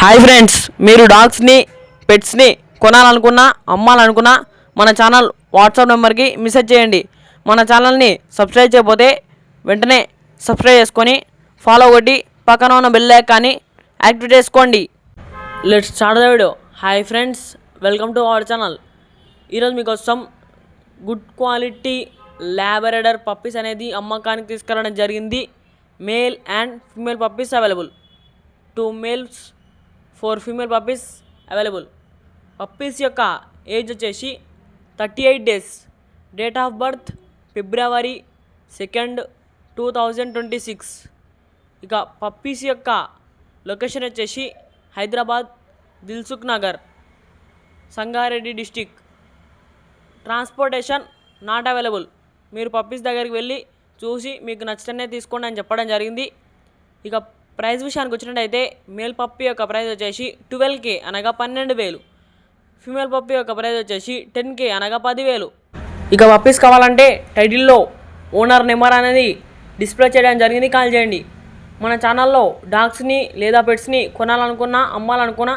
Hi friends, మీరు డాగ్స్ని పెట్స్ని కొనాలనుకున్నా అమ్మాలనుకున్నా మన channel WhatsApp నెంబర్కి మెసేజ్ చేయండి. మన ఛానల్ని సబ్స్క్రైబ్ చేయకపోతే వెంటనే సబ్స్క్రైబ్ చేసుకొని ఫాలో కొట్టి పక్కన ఉన్న బెల్ ఐకాన్ని యాక్టివేట్ చేసుకోండి. Let's start the video. Hi friends, welcome to our channel. ఈరోజు మీకోసం గుడ్ క్వాలిటీ లాబ్రడార్ పప్పీస్ అనేది అమ్మకానికి తీసుకురావడం జరిగింది. Male and female puppies available. 2 males 4 female puppies available. Puppies యొక్క ఏజ్ వచ్చేసి 38 days. Date of birth February 2, 2026. ఇక పప్పీస్ యొక్క లొకేషన్ వచ్చేసి Hyderabad, Dilsukh Nagar, Sangareddy district. Transportation not available. మీరు పప్పీస్ దగ్గరికి వెళ్ళి చూసి మీకు నచ్చితేనే తీసుకోండి అని చెప్పడం జరిగింది. ఇక ప్రైస్ విషయానికి వచ్చినట్టయితే మేల్ పప్పీ యొక్క ప్రైస్ వచ్చేసి 12K అనగా 12,000. ఫీమేల్ పప్పీ యొక్క ప్రైస్ వచ్చేసి 10K అనగా 10,000. ఇక పప్పీస్ కావాలంటే టైటిల్లో ఓనర్ నెంబర్ అనేది డిస్ప్లే చేయడం జరిగింది, కాల్ చేయండి. మన ఛానల్లో డాగ్స్ని లేదా పెట్స్ని కొనాలనుకున్నా అమ్మాలనుకున్నా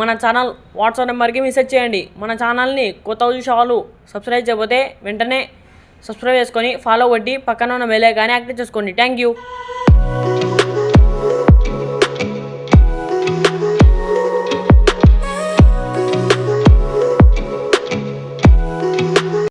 మన ఛానల్ వాట్సాప్ నెంబర్కి మెసేజ్ చేయండి. మన ఛానల్ని కొత్త చూసే వాళ్ళు సబ్స్క్రైబ్ చేయకపోతే వెంటనే సబ్స్క్రైబ్ చేసుకొని ఫాలో కొట్టి పక్కన ఉన్న బెల్ ఐకాన్ని యాక్టివేట్ చేసుకోండి. Thank you.